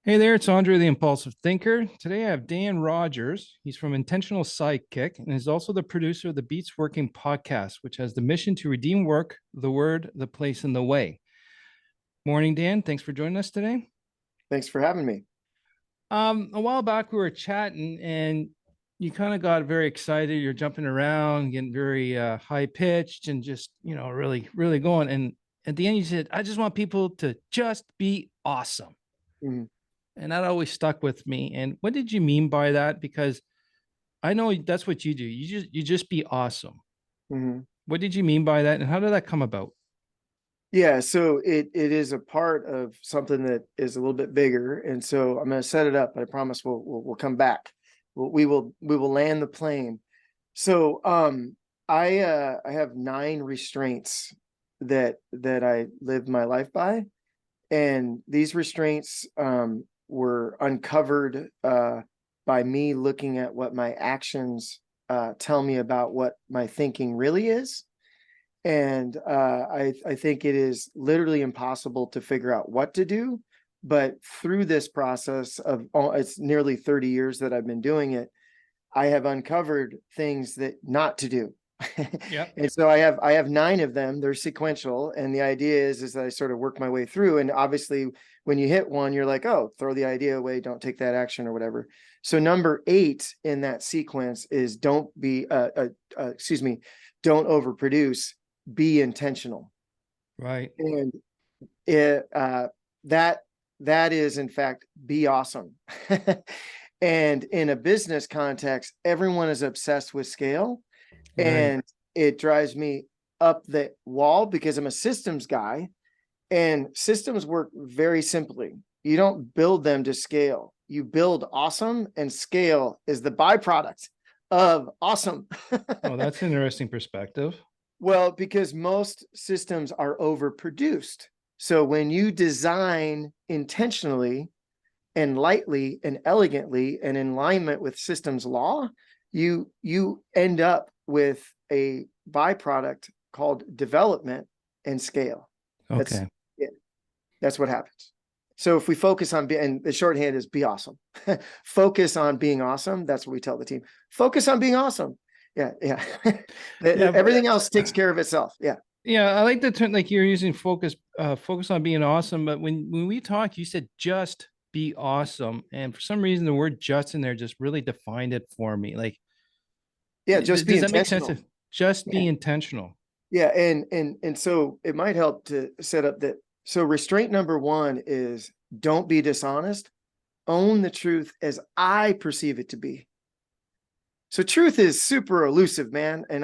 Hey there, it's Andre the Impulsive Thinker. Today I have Dan Rogers. He's from Intentional Sidekick and is also the producer of the Beats Working podcast, which has the mission to redeem work, the word, the place, and the way. Morning, Dan. Thanks for joining us today. Thanks for having me. A while back we were chatting and you kind of got very excited. You're jumping around, getting very high pitched and just, really going. And at the end you said, I just want people to just be awesome. Mhm. And that always stuck with me. And what did you mean by that? Because I know that's what you do. You just be awesome. Mhm. What did you mean by that? And how did that come about? Yeah, so it is a part of something that is a little bit bigger, and so I'm going to set it up. I promise we'll come back. We will land the plane. So I have 9 restraints that I live my life by, and these restraints were uncovered by me looking at what my actions tell me about what my thinking really is. And I think it is literally impossible to figure out what to do. But through this process of it's nearly 30 years that I've been doing it, I have uncovered things that not to do. Yeah. And so I have 9 of them. They're sequential. And the idea is that I sort of work my way through. And obviously, when you hit one, you're like, oh, throw the idea away, don't take that action or whatever. So number 8 in that sequence is don't overproduce, be intentional. Right. And it that is in fact be awesome. And in a business context, everyone is obsessed with scale, Right. and it drives me up the wall because I'm a systems guy, and systems work very simply. You don't build them to scale. You build awesome, and scale is the byproduct of awesome. Oh, that's an interesting perspective. Well, because most systems are overproduced. So when you design intentionally and lightly and elegantly and in alignment with systems law, you end up with a byproduct called development and scale. That's Okay. it. That's what happens. So if we focus on and the shorthand is be awesome. Focus on being awesome. That's what we tell the team. Focus on being awesome. Yeah. Yeah. Everything else takes care of itself. Yeah. Yeah. I like the term, like you're using focus on being awesome. But when we talked, you said just be awesome. And for some reason, the word just in there just really defined it for me. Like, Yeah. Just be does that make sense? intentional. Just Yeah. be intentional. Yeah. And so it might help to set up that. So restraint number 1 is don't be dishonest. Own the truth as I perceive it to be. So truth is super elusive, man. And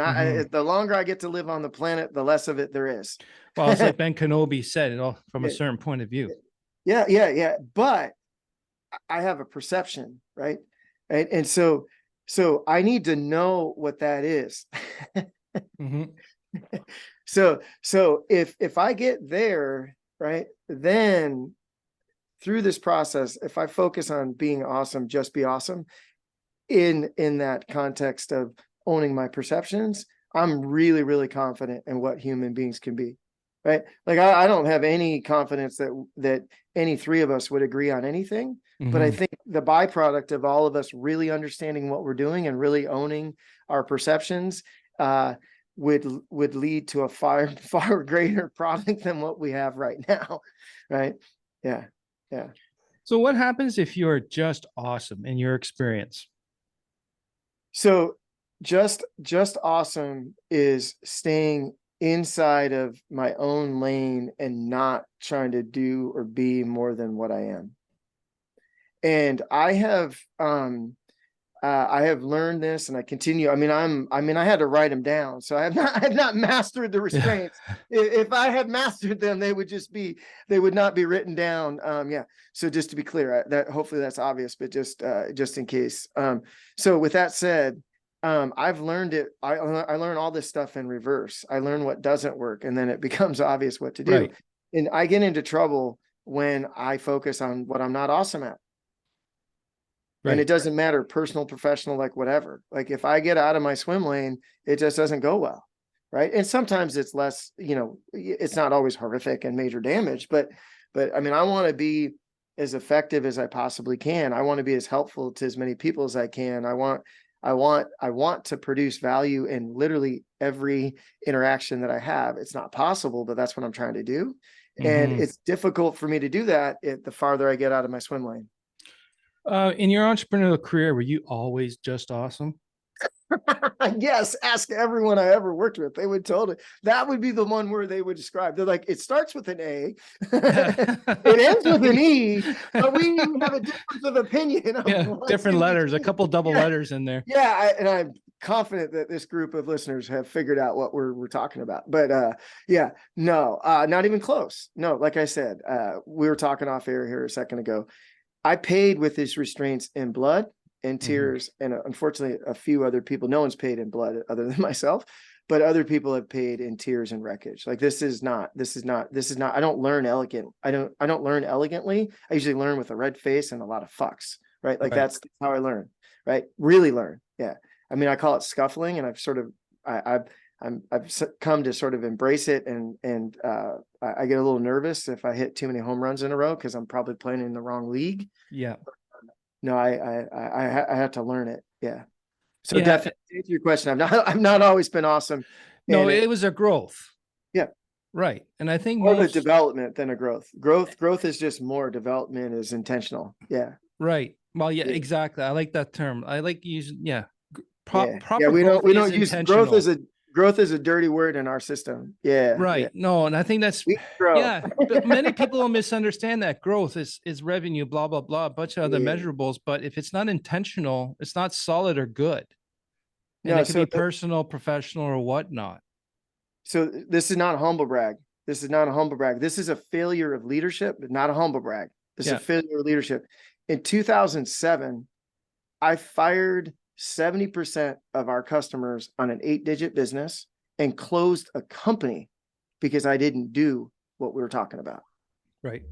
the longer I get to live on the planet, the less of it there is. Well, it's like Ben Kenobi said, it all from a Yeah, certain point of view. yeah. But I have a perception, right? And so I need to know what that is. Mhm. So if I get there, right, then through this process, if I focus on being awesome, just be awesome in that context of owning my perceptions, I'm really, really confident in what human beings can be. Right. Like I don't have any confidence that any 3 of us would agree on anything. But I Mhm. think the byproduct of all of us really understanding what we're doing and really owning our perceptions would lead to a far greater product than what we have right now. Right. Yeah. Yeah. So what happens if you're just awesome in your experience? So just awesome is staying inside of my own lane and not trying to do or be more than what I am. And I have learned this, and I continue. I had to write them down, so I have not mastered the Yeah. restraints. If I had mastered them, they would not be written down. Yeah. So just to be clear, that hopefully that's obvious, but just in case. So with that said, I've learned it. I learn all this stuff in reverse. I learn what doesn't work, and then it becomes obvious what to do. Right. And I get into trouble when I focus on what I'm not awesome at. And Right. it doesn't matter, personal, professional, like whatever. Like if I get out of my swim lane, it just doesn't go well. Right. And sometimes it's less, it's not always horrific and major damage, but I mean, I want to be as effective as I possibly can. I want to be as helpful to as many people as I can. I want to produce value in literally every interaction that I have. It's not possible, but that's what I'm trying to do. And it's difficult for me to do that the farther I get out of my swim lane. In your entrepreneurial career, were you always just awesome? Yes, ask everyone I ever worked with. They would totally, that would be the one where they would describe. They're like, it starts with an A, it ends with an E, but we have a difference of opinion. Yeah, different letters, a couple double letters in there. Yeah, and I'm confident that this group of listeners have figured out what we're talking about. But yeah, no, not even close. No, like I said, we were talking off air here a second ago. I paid with these restraints in blood and tears, and unfortunately a few other people. No one's paid in blood other than myself, but other people have paid in tears and wreckage. Like this is not I don't learn elegant. I don't learn elegantly. I usually learn with a red face and a lot of fucks, right? Like that's how I learn, right? Really learn. Yeah. I mean, I call it scuffling, and I've sort of I've come to sort of embrace it, and I get a little nervous if I hit too many home runs in a row because I'm probably playing in the wrong league. Yeah. No, I have to learn it. Yeah. So definitely to answer your question, I've not always been awesome. No, it was a growth. Yeah. Right. And I think more of a development than a growth. Growth is just more. Development is intentional. Yeah. Right. Well, yeah, exactly. I like that term. I like using proper we don't use growth is a dirty word in our system. Yeah. Right. Yeah. No, and I think that's but many people misunderstand that growth is revenue, blah, blah, blah, a bunch of other measurables. But if it's not intentional, it's not solid or good. And it can be personal, professional, or whatnot. So this is not a humble brag. This is not a humble brag. This is a failure of leadership, but not a humble brag. This is a failure of leadership. In 2007, I fired 70% of our customers on an 8-digit business and closed a company because I didn't do what we were talking about. Right.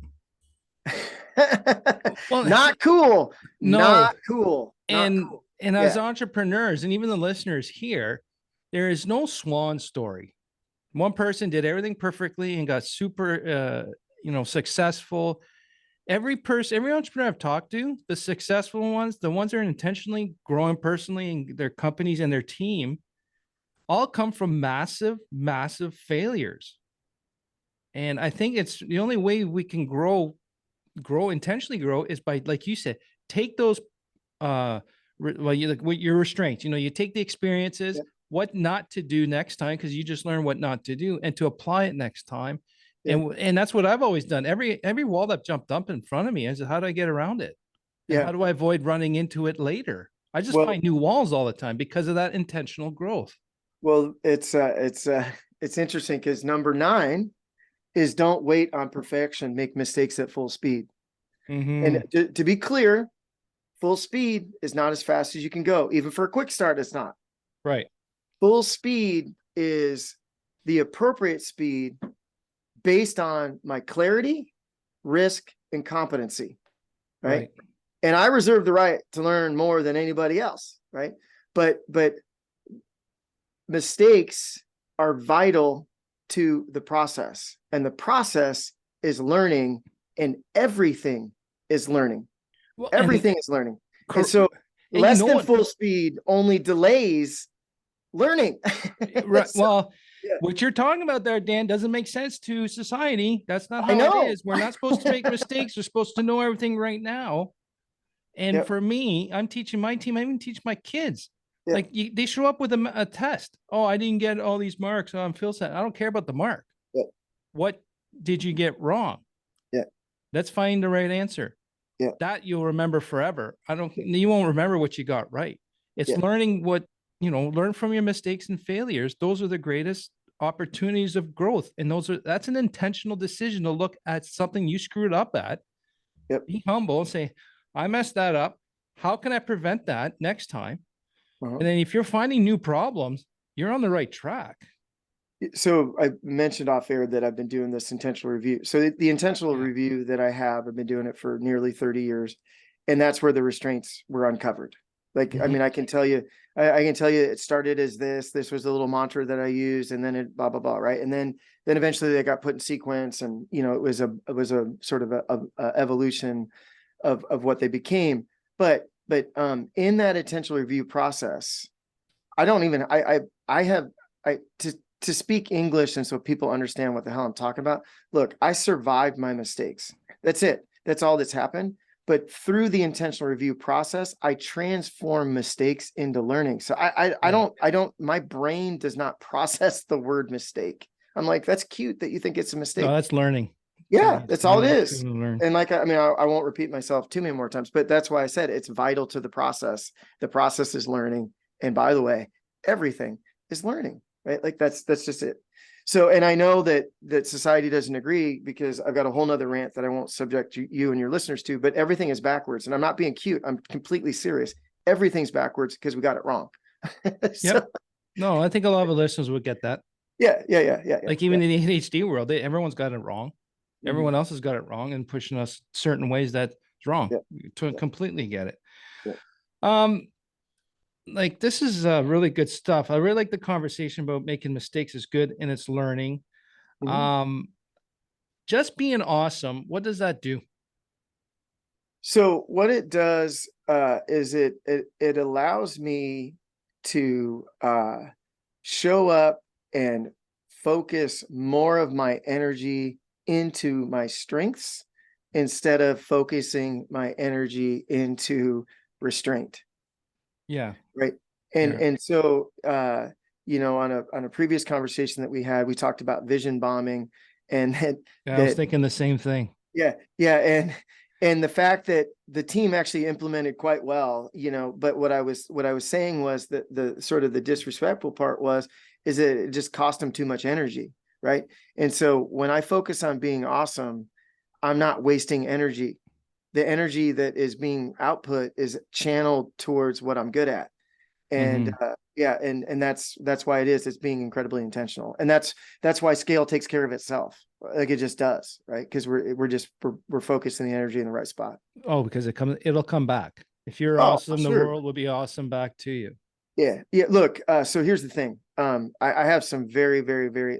Well, not cool. No. Not cool. And as entrepreneurs, and even the listeners here, there is no swan story. One person did everything perfectly and got super, successful. Every entrepreneur I've talked to, the successful ones, the ones that are intentionally growing personally in their companies and their team, all come from massive, massive failures. And I think it's the only way we can intentionally grow is by, like you said, take those, your restraints, you take the experiences, what not to do next time, because you just learn what not to do, and to apply it next time. And that's what I've always done. Every wall that jumped up in front of me, I said, how do I get around it? And how do I avoid running into it later? I just find new walls all the time because of that intentional growth. Well, it's interesting because number 9 is don't wait on perfection, make mistakes at full speed. And to be clear, full speed is not as fast as you can go. Even for a quick start, it's not. Right. Full speed is the appropriate speed based on my clarity, risk, and competency, right? And I reserve the right to learn more than anybody else, right? But mistakes are vital to the process, and the process is learning, and everything is learning. Well, everything is learning. And so less than full speed only delays learning. Right. Well, what you're talking about there, Dan, doesn't make sense to society. That's not how it is. We're not supposed to make mistakes. We're supposed to know everything right now. And for me, I'm teaching my team. I even teach my kids. Like they show up with a test. Oh, I didn't get all these marks. Oh, I'm feel sad. I don't care about the mark. What did you get wrong? Let's find the right answer. That you'll remember forever. You won't remember what you got right. It's learning learn from your mistakes and failures. Those are the greatest opportunities of growth. And that's an intentional decision to look at something you screwed up at. Be humble and say, I messed that up. How can I prevent that next time? And then if you're finding new problems, you're on the right track. So I mentioned off air that I've been doing this intentional review. So the intentional review that I've been doing it for nearly 30 years. And that's where the restraints were uncovered. Like, I mean, I can tell you, I can tell you it started as this was a little mantra that I used, and then it blah, blah, blah. Right. And then eventually they got put in sequence, and, it was a sort of a evolution of what they became. But in that intentional review process, I don't even, I have, to speak English and so people understand what the hell I'm talking about. Look, I survived my mistakes. That's it. That's all that's happened. But through the intentional review process, I transform mistakes into learning. So I don't, my brain does not process the word mistake. I'm like, that's cute that you think it's a mistake. No, that's learning. Yeah, It's that's all it learning is. to learn. And like, I mean, I won't repeat myself too many more times, but that's why I said it's vital to the process. The process is learning. And by the way, everything is learning, right? Like that's just it. So, and I know that society doesn't agree, because I've got a whole nother rant that I won't subject you and your listeners to, but everything is backwards. And I'm not being cute. I'm completely serious. Everything's backwards because we got it wrong. So, Yep. No, I think a lot of the listeners would get that. yeah. Like even in the ADHD world, everyone's got it wrong. Mhm. Everyone else has got it wrong and pushing us certain ways that's wrong. To Yeah. completely get it. Yeah. Like this is really good stuff. I really like the conversation about making mistakes is good and it's learning. Mhm. Just being awesome, what does that do? So what it does is it allows me to show up and focus more of my energy into my strengths instead of focusing my energy into restraint. Yeah. Right. And Yeah. so on a previous conversation that we had, we talked about vision bombing, and Yeah, I was thinking the same thing. yeah, and the fact that the team actually implemented quite well, but what I was saying was that the sort of the disrespectful part is that it just cost them too much energy, right? And so when I focus on being awesome, I'm not wasting energy. The energy that is being output is channeled towards what I'm good at. And and that's why it's being incredibly intentional. And that's why scale takes care of itself. Like it just does, right? Because we're focusing the energy in the right spot. Oh, because it'll come back. If you're Oh, for awesome, the sure. world will be awesome back to you. Yeah. Look, so here's the thing. I have some very, very, very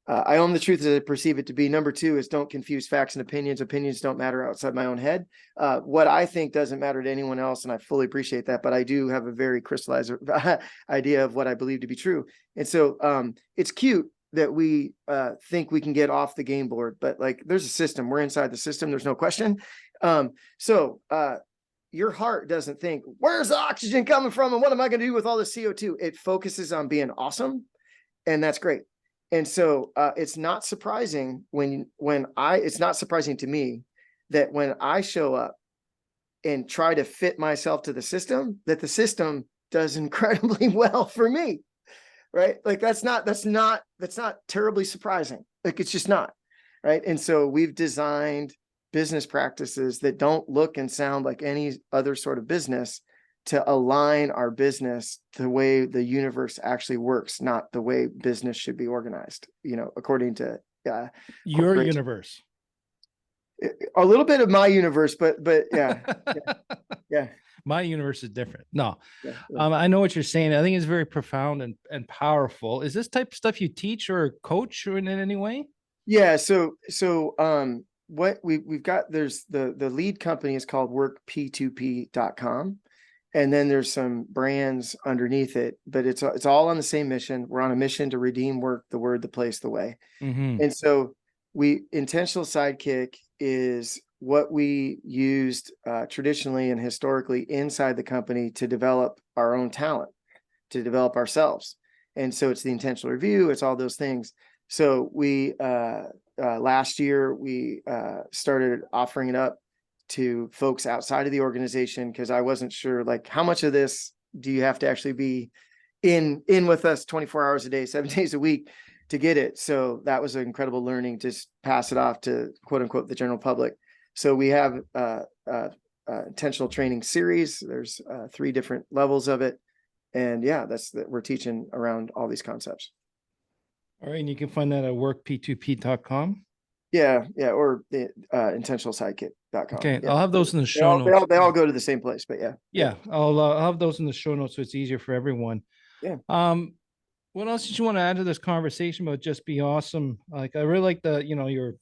I own the truth as I perceive it to be. Number two is don't confuse facts and opinions. Opinions don't matter outside my own head. What I think doesn't matter to anyone else, and I fully appreciate that, but I do have a very crystallized idea of what I believe to be true. And so it's cute that we think we can get off the game board, but like there's a system. We're inside the system. There's no question. So your heart doesn't think, where's the oxygen coming from? And what am I going to do with all the CO2? It focuses on being awesome. And that's great. And so it's not surprising it's not surprising to me that when I show up and try to fit myself to the system, that the system does incredibly well for me, right? Like that's not terribly surprising. Like it's just not, right? And so we've designed business practices that don't look and sound like any other sort of business to align our business to the way the universe actually works, not the way business should be organized, according to Your universe. a little bit of my universe, but yeah. My universe is different. No, Yeah. I know what you're saying. I think it's very profound and powerful. Is this type of stuff you teach or coach or in any way? Yeah. So what we've got, there's the lead company is called workp2p.com. And then there's some brands underneath it, but it's all on the same mission. We're on a mission to redeem work, the word, the place, the way. And so intentional sidekick is what we used traditionally and historically inside the company to develop our own talent, to develop ourselves. And so it's the intentional review, it's all those things. So we last year we started offering it up to folks outside of the organization, because I wasn't sure, like, how much of this do you have to actually be in with us 24 hours a day, 7 days a week to get it. So that was an incredible learning, just pass it off to quote unquote the general public. So we have intentional training series. There's 3 different levels of it. And yeah, we're teaching around all these concepts. All right. And you can find that at workp2p.com. Yeah. Or the intentional sidekick. Okay, Yeah. I'll have those in the show They notes. all go to the same place, but yeah. Yeah, I'll have those in the show notes so it's easier for everyone. Yeah. What else did you want to add to this conversation about just be awesome? Like I really like your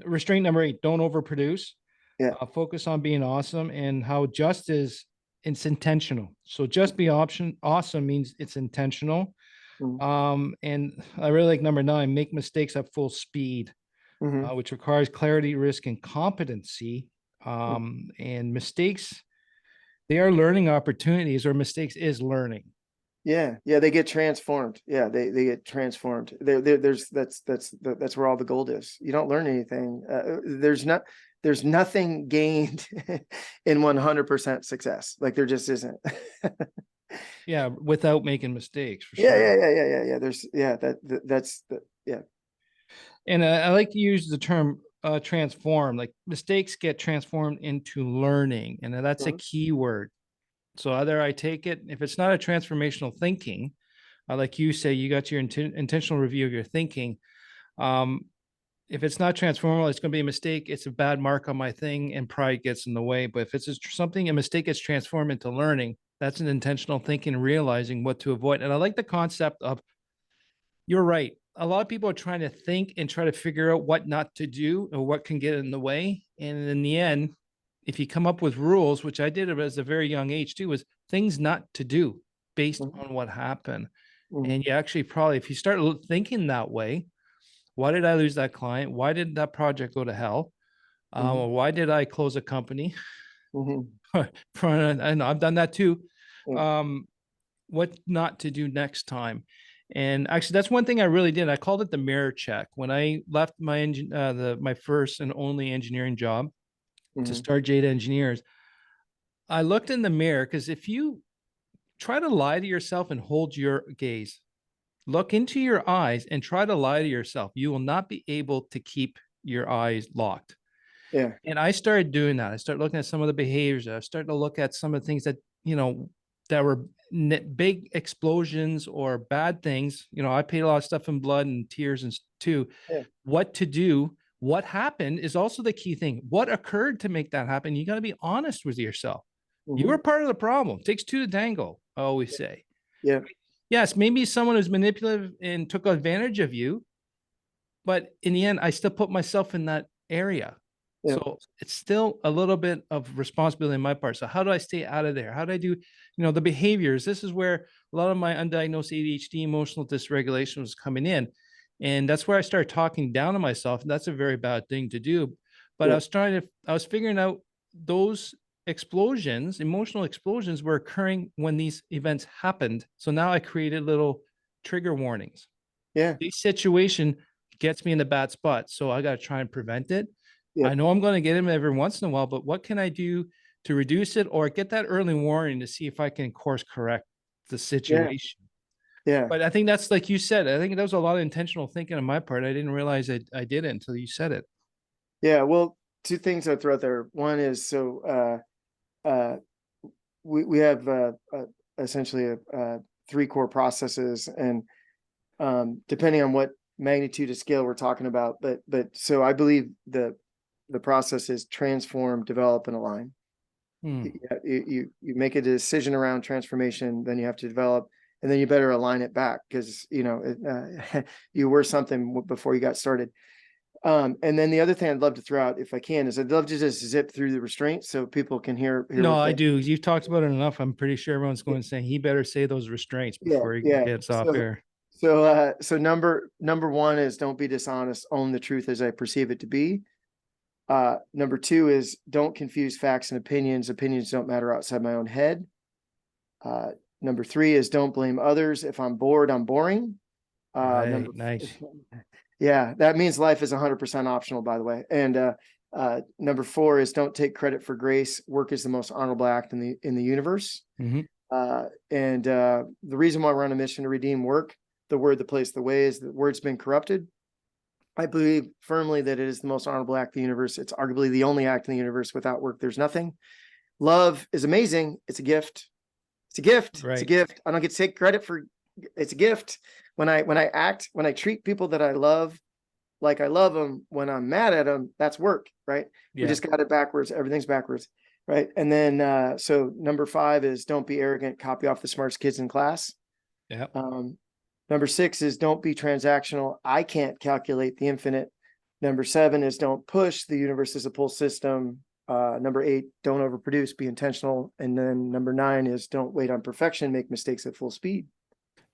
restraint number 8, don't overproduce. Yeah. Focus on being awesome, and how just is it's intentional. So just be awesome means it's intentional. Mhm. And I really like number 9, make mistakes at full speed, Mhm. which requires clarity, risk, and competency. Mhm. And mistakes, they are learning opportunities, or mistakes is learning. Yeah, they get transformed. Yeah, they get transformed. That's where all the gold is. You don't learn anything. There's nothing gained in 100% success. Like there just isn't. Yeah, without making mistakes, for Yeah, sure. That's yeah. And I like to use the term transform. Like mistakes get transformed into learning, and that's a Mhm. key word. So either I take it, if it's not a transformational thinking, like you say, you got your intentional review of your thinking. Um, if it's not transformational, it's going to be a mistake. It's a bad mark on my thing, and pride gets in the way. But if it's something, a mistake gets transformed into learning, that's an intentional thinking, realizing what to avoid. And I like the concept of, you're right. A lot of people are trying to think and try to figure out what not to do or what can get in the way. And in the end, if you come up with rules, which I did as a very young age too, was things not to do based Mhm. on what happened. Mhm. And you actually probably, if you start thinking that way, why did I lose that client? Why did that project go to hell? Mhm. Or why did I close a company? Mhm. And I've done that too. Yeah. Um, what not to do next time. And actually, that's one thing I really did. I called it the mirror check. When I left my first and only engineering job to Mhm. start Jada Engineers, I looked in the mirror, because if you try to lie to yourself and hold your gaze, look into your eyes and try to lie to yourself, you will not be able to keep your eyes locked. Yeah. And I started doing that. I started looking at some of the behaviors. I started to look at some of the things that, that were big explosions or bad things. I paid a lot of stuff in blood and tears and too. Yeah. What to do, what happened is also the key thing. What occurred to make that happen? You got to be honest with yourself. You Mhm. were part of the problem. It takes two to tango, I always say. Yeah. Yes, maybe someone who's manipulative and took advantage of you, but in the end, I still put myself in that area. Yeah. So it's still a little bit of responsibility on my part. So how do I stay out of there? How do I do, the behaviors? This is where a lot of my undiagnosed ADHD, emotional dysregulation, was coming in. And that's where I started talking down to myself. And that's a very bad thing to do. But Yeah. I was figuring out those explosions, emotional explosions, were occurring when these events happened. So now I created little trigger warnings. Yeah. This situation gets me in the bad spot, so I got to try and prevent it. Yeah. I know I'm going to get him every once in a while, but what can I do to reduce it or get that early warning to see if I can course correct the Yeah. situation? Yeah. But I think that's, like you said, I think that was a lot of intentional thinking on my part. I didn't realize I did it until you said it. Yeah. Well, two things I throw out there. One is, uh we have essentially 3 core processes, and depending on what magnitude of scale we're talking about, but so I believe the process is transform, develop, and align. Hmm. You make a decision around transformation, then you have to develop, and then you better align it back, because you were something before you got started. And then the other thing I'd love to throw out, if I can, is I'd love to just zip through the restraints so people can hear No, what I the do. You've talked about it enough. I'm pretty sure everyone's going to say he better say those restraints yeah before he yeah. gets off air. So number one is don't be dishonest, own the truth as I perceive it to be. Number 2 is don't confuse facts and opinions. Opinions don't matter outside my own head. Number 3 is don't blame others. If I'm bored, I'm boring. Right. Nice. Yeah, that means life is 100% optional, by the way. And number 4 is don't take credit for grace. Work is the most honorable act in the universe. Mm-hmm. And the reason why we're on a mission to redeem work, the word, the place, the way, is the word's been corrupted. I believe firmly that it is the most honorable act in the universe. It's arguably the only act in the universe. Without work, there's nothing. Love is amazing. It's a gift. It's a gift. It's a Right. gift. I don't get to take credit for. It's a gift. When I treat people that I love like I love them. When I'm mad at them, that's work, right? We Yeah. just got it backwards. Everything's backwards, right? And then, so number 5 is don't be arrogant, copy off the smartest kids in class. Yeah. Number 6 is don't be transactional. I can't calculate the infinite. Number 7 is don't push. The universe is a pull system. Number 8, don't overproduce, be intentional. And then number 9 is don't wait on perfection, make mistakes at full speed.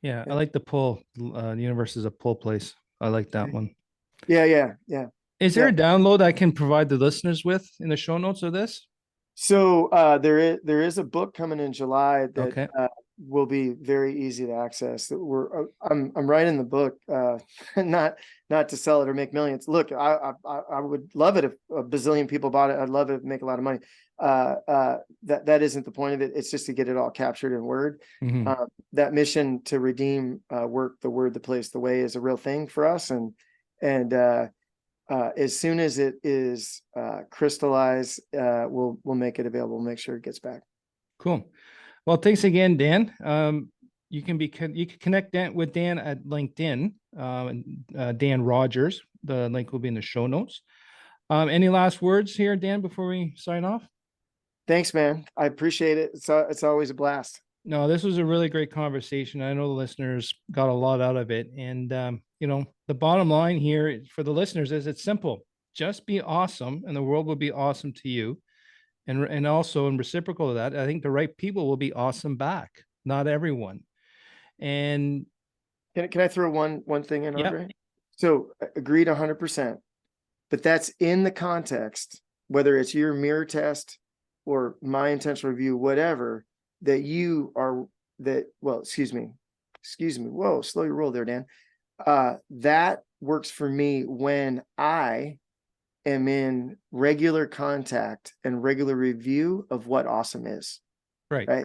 Yeah. I like the pull. The universe is a pull place. I like that one. Yeah. Is there a download I can provide the listeners with in the show notes of this? So there is a book coming in July that Okay. will be very easy to access. I'm writing the book, not to sell it or make millions. Look, I would love it if a bazillion people bought it. I'd love it to make a lot of money. That isn't the point of it. It's just to get it all captured in Word. Mhm. That mission to redeem work, the word, the place, the way is a real thing for us. And as soon as it is crystallized, we'll make it available. Make sure it gets back. Cool. Well, thanks again, Dan. You can connect with Dan at LinkedIn, Dan Rogers. The link will be in the show notes. Any last words here, Dan, before we sign off? Thanks, man. I appreciate it. It's always a blast. No, this was a really great conversation. I know the listeners got a lot out of it. And, the bottom line here for the listeners is it's simple. Just be awesome and the world will be awesome to you. And also in reciprocal of that, I think the right people will be awesome back. Not everyone. And Can I throw one thing in, yeah, Andre? So agreed 100%, but that's in the context, whether it's your mirror test or my intentional review, whatever, that you are well, excuse me. Whoa, slow your roll there, Dan. That works for me when I am in regular contact and regular review of what awesome is. right. Right.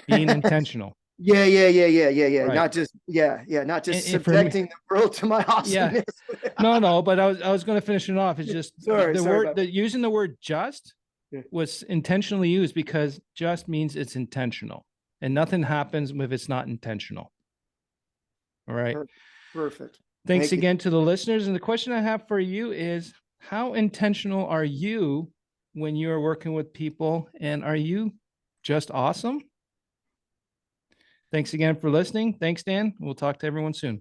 Being intentional. Yeah. Right. Not just, not just And for me, subjecting the world to my yeah. awesomeness. No, but I was going to finish it off. It's just Sorry word about that using the word just was intentionally used because just means it's intentional and nothing happens if it's not intentional. All right. Perfect. Thanks Thank you. again to the listeners. And the question I have for you is how intentional are you when you're working with people? And are you just awesome? Thanks again for listening. Thanks, Dan. We'll talk to everyone soon.